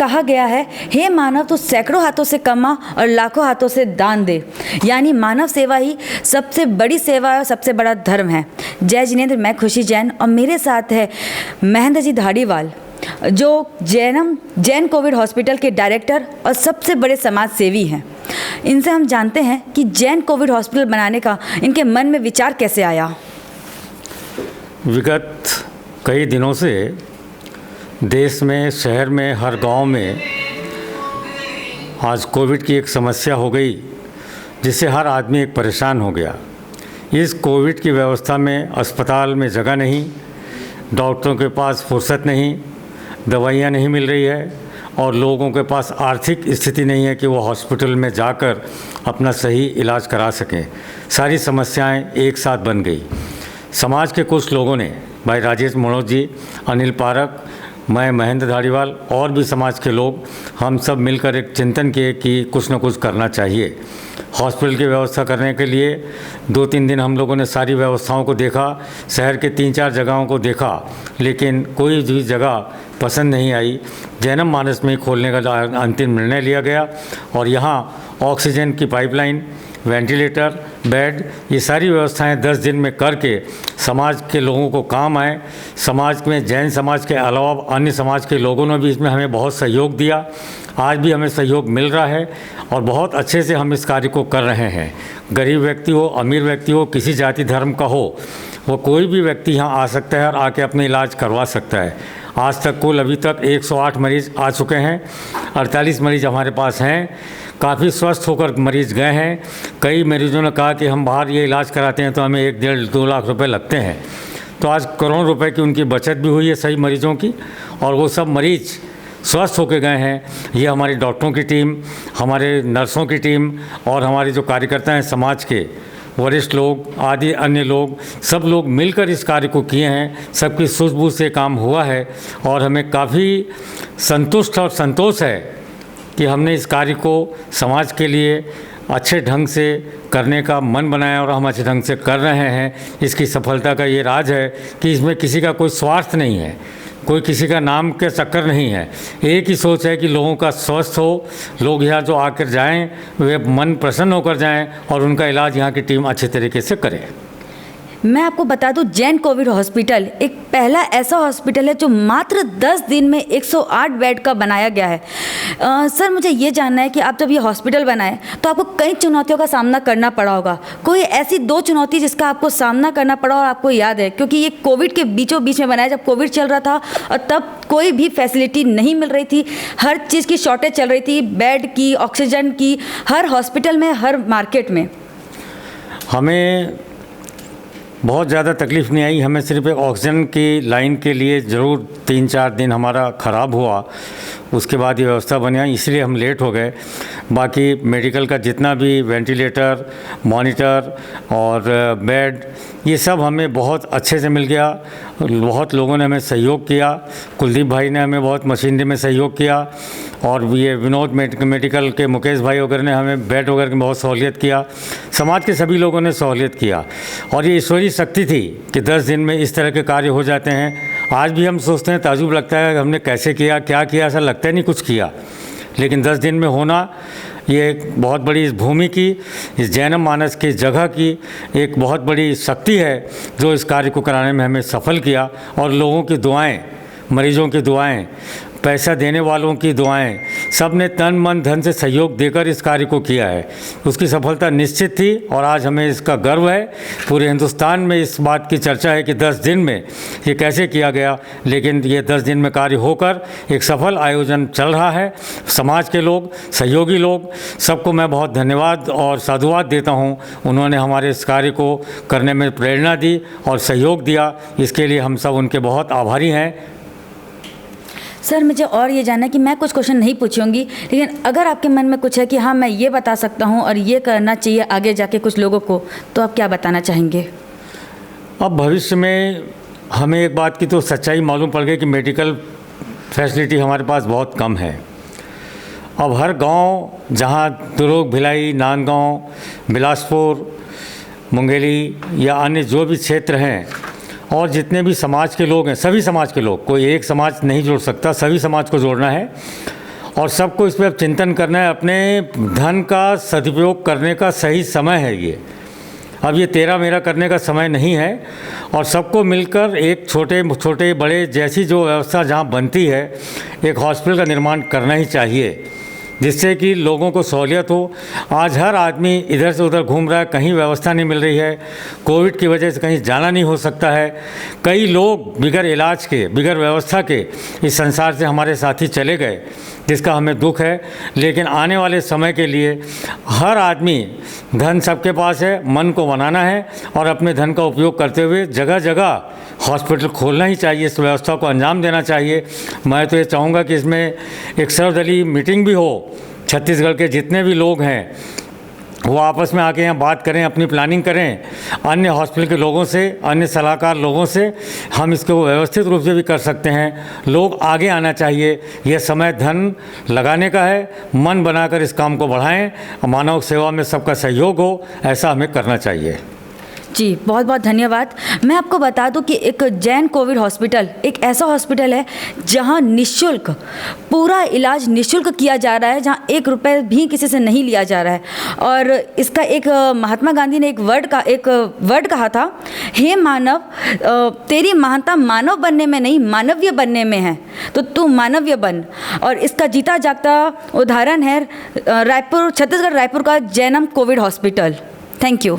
कहा गया है, हे मानव तो सैकड़ों हाथों से कमा और लाखों हाथों से दान दे। यानी मानव सेवा ही सबसे बड़ी सेवा और सबसे बड़ा धर्म है। जय जिनेंद्र, मैं खुशी जैन और मेरे साथ है महेंद्र जी धारीवाल, जो जैन कोविड हॉस्पिटल के डायरेक्टर और सबसे बड़े समाज सेवी हैं। इनसे हम जानते हैं कि जैन कोविड हॉस्पिटल बनाने का इनके मन में विचार कैसे आया। विगत कई दिनों से देश में, शहर में, हर गांव में आज कोविड की एक समस्या हो गई, जिससे हर आदमी एक परेशान हो गया। इस कोविड की व्यवस्था में अस्पताल में जगह नहीं, डॉक्टरों के पास फुर्सत नहीं, दवाइयाँ नहीं मिल रही है और लोगों के पास आर्थिक स्थिति नहीं है कि वो हॉस्पिटल में जाकर अपना सही इलाज करा सकें। सारी समस्याएं एक साथ बन गई। समाज के कुछ लोगों ने, भाई राजेश मनोज जी, अनिल पारक, मैं महेंद्र धारीवाल और भी समाज के लोग, हम सब मिलकर एक चिंतन किए कि कुछ न कुछ करना चाहिए। हॉस्पिटल की व्यवस्था करने के लिए 2-3 दिन हम लोगों ने सारी व्यवस्थाओं को देखा, शहर के 3-4 जगहों को देखा, लेकिन कोई भी जगह पसंद नहीं आई। जैनम मानस में खोलने का अंतिम निर्णय लिया गया और यहाँ ऑक्सीजन की पाइपलाइन, वेंटिलेटर, बेड, ये सारी व्यवस्थाएं 10 दिन में करके समाज के लोगों को काम आए। समाज में जैन समाज के अलावा अन्य समाज के लोगों ने भी इसमें हमें बहुत सहयोग दिया। आज भी हमें सहयोग मिल रहा है और बहुत अच्छे से हम इस कार्य को कर रहे हैं। गरीब व्यक्ति हो, अमीर व्यक्ति हो, किसी जाति धर्म का हो, वो कोई भी व्यक्ति यहाँ आ सकता है और आके अपने इलाज करवा सकता है। आज तक कुल अभी तक 108 मरीज़ आ चुके हैं, 48 मरीज़ हमारे पास हैं। काफ़ी स्वस्थ होकर मरीज़ गए हैं। कई मरीजों ने कहा कि हम बाहर ये इलाज कराते हैं तो हमें 1-1.5-2 लाख रुपए लगते हैं। तो आज करोड़ों रुपए की उनकी बचत भी हुई है सही मरीजों की, और वो सब मरीज़ स्वस्थ होकर गए हैं। ये हमारी डॉक्टरों की टीम, हमारे नर्सों की टीम और हमारे जो कार्यकर्ता हैं, समाज के वरिष्ठ लोग आदि अन्य लोग, सब लोग मिलकर इस कार्य को किए हैं। सबकी सूझबूझ से काम हुआ है और हमें काफ़ी संतुष्ट और संतोष है कि हमने इस कार्य को समाज के लिए अच्छे ढंग से करने का मन बनाया और हम अच्छे ढंग से कर रहे हैं। इसकी सफलता का ये राज है कि इसमें किसी का कोई स्वार्थ नहीं है, कोई किसी का नाम के चक्कर नहीं है। एक ही सोच है कि लोगों का स्वस्थ हो, लोग यहाँ जो आकर जाएं वे मन प्रसन्न होकर जाएं और उनका इलाज यहाँ की टीम अच्छे तरीके से करे। मैं आपको बता दूं, जैन कोविड हॉस्पिटल एक पहला ऐसा हॉस्पिटल है जो मात्र 10 दिन में 108 बेड का बनाया गया है। सर, मुझे ये जानना है कि आप जब ये हॉस्पिटल बनाए तो आपको कई चुनौतियों का सामना करना पड़ा होगा। कोई ऐसी 2 चुनौती जिसका आपको सामना करना पड़ा और आपको याद है? क्योंकि ये कोविड के बीचों बीच में बनाया, जब कोविड चल रहा था और तब कोई भी फैसिलिटी नहीं मिल रही थी, हर चीज़ की शॉर्टेज चल रही थी, बेड की, ऑक्सीजन की, हर हॉस्पिटल में, हर मार्केट में। हमें बहुत ज़्यादा तकलीफ़ नहीं आई। हमें सिर्फ एक ऑक्सीजन की लाइन के लिए ज़रूर 3-4 दिन हमारा ख़राब हुआ, उसके बाद ये व्यवस्था बनी, इसलिए हम लेट हो गए। बाकी मेडिकल का जितना भी वेंटिलेटर, मॉनिटर और बेड, ये सब हमें बहुत अच्छे से मिल गया। बहुत लोगों ने हमें सहयोग किया। कुलदीप भाई ने हमें बहुत मशीनरी में सहयोग किया और ये विनोद मेडिकल के मुकेश भाई वगैरह ने हमें बेड वगैरह की बहुत सहूलियत किया। समाज के सभी लोगों ने सहूलियत किया और ये ईश्वरीय शक्ति थी कि 10 दिन में इस तरह के कार्य हो जाते हैं। आज भी हम सोचते हैं, ताज्जुब लगता है हमने कैसे किया, क्या किया, ऐसा लगता है नहीं कुछ किया, लेकिन 10 दिन में होना ये एक बहुत बड़ी इस भूमि की, इस जैनम मानस की जगह की एक बहुत बड़ी शक्ति है जो इस कार्य को कराने में हमें सफल किया। और लोगों की दुआएं, मरीजों की दुआएं, पैसा देने वालों की दुआएं, सब ने तन मन धन से सहयोग देकर इस कार्य को किया है। उसकी सफलता निश्चित थी और आज हमें इसका गर्व है। पूरे हिंदुस्तान में इस बात की चर्चा है कि 10 दिन में ये कैसे किया गया, लेकिन ये 10 दिन में कार्य होकर एक सफल आयोजन चल रहा है। समाज के लोग, सहयोगी लोग, सबको मैं बहुत धन्यवाद और साधुवाद देता हूँ। उन्होंने हमारे इस कार्य को करने में प्रेरणा दी और सहयोग दिया, इसके लिए हम सब उनके बहुत आभारी हैं। सर, मुझे और ये जानना है कि मैं कुछ क्वेश्चन नहीं पूछूंगी, लेकिन अगर आपके मन में कुछ है कि हाँ मैं ये बता सकता हूँ और ये करना चाहिए आगे जाके कुछ लोगों को, तो आप क्या बताना चाहेंगे? अब भविष्य में हमें एक बात की तो सच्चाई मालूम पड़ गई कि मेडिकल फैसिलिटी हमारे पास बहुत कम है। अब हर गांव, जहां दुर्ग, भिलाई, नांदगांव, बिलासपुर, मुंगेली या अन्य जो भी क्षेत्र हैं और जितने भी समाज के लोग हैं, सभी समाज के लोग, कोई एक समाज नहीं जोड़ सकता, सभी समाज को जोड़ना है। और सबको इस पर अब चिंतन करना है। अपने धन का सदुपयोग करने का सही समय है ये। अब ये तेरा मेरा करने का समय नहीं है और सबको मिलकर एक छोटे छोटे बड़े जैसी जो व्यवस्था जहाँ बनती है, एक हॉस्पिटल का निर्माण करना ही चाहिए, जिससे कि लोगों को सहूलियत हो। आज हर आदमी इधर से उधर घूम रहा है, कहीं व्यवस्था नहीं मिल रही है, कोविड की वजह से कहीं जाना नहीं हो सकता है। कई लोग बिगर इलाज के, बिगर व्यवस्था के इस संसार से हमारे साथी चले गए, जिसका हमें दुख है। लेकिन आने वाले समय के लिए हर आदमी, धन सबके पास है, मन को बनाना है और अपने धन का उपयोग करते हुए जगह जगह हॉस्पिटल खोलना ही चाहिए, इस व्यवस्था को अंजाम देना चाहिए। मैं तो ये चाहूँगा कि इसमें एक सर्वदलीय मीटिंग भी हो, छत्तीसगढ़ के जितने भी लोग हैं वो आपस में आके यहाँ बात करें, अपनी प्लानिंग करें, अन्य हॉस्पिटल के लोगों से, अन्य सलाहकार लोगों से हम इसको व्यवस्थित रूप से भी कर सकते हैं। लोग आगे आना चाहिए। यह समय धन लगाने का है, मन बनाकर इस काम को बढ़ाएं, मानव सेवा में सबका सहयोग हो, ऐसा हमें करना चाहिए। जी बहुत बहुत धन्यवाद। मैं आपको बता दूं कि एक जैन कोविड हॉस्पिटल एक ऐसा हॉस्पिटल है जहां निःशुल्क पूरा इलाज निःशुल्क किया जा रहा है, जहां 1 रुपये भी किसी से नहीं लिया जा रहा है। और इसका एक महात्मा गांधी ने एक वर्ड कहा था, हे मानव, तेरी महानता मानव बनने में नहीं मानवीय बनने में है, तो तू मानवीय बन। और इसका जीता जागता उदाहरण है छत्तीसगढ़ रायपुर का Jainam Covid hospital. Thank you.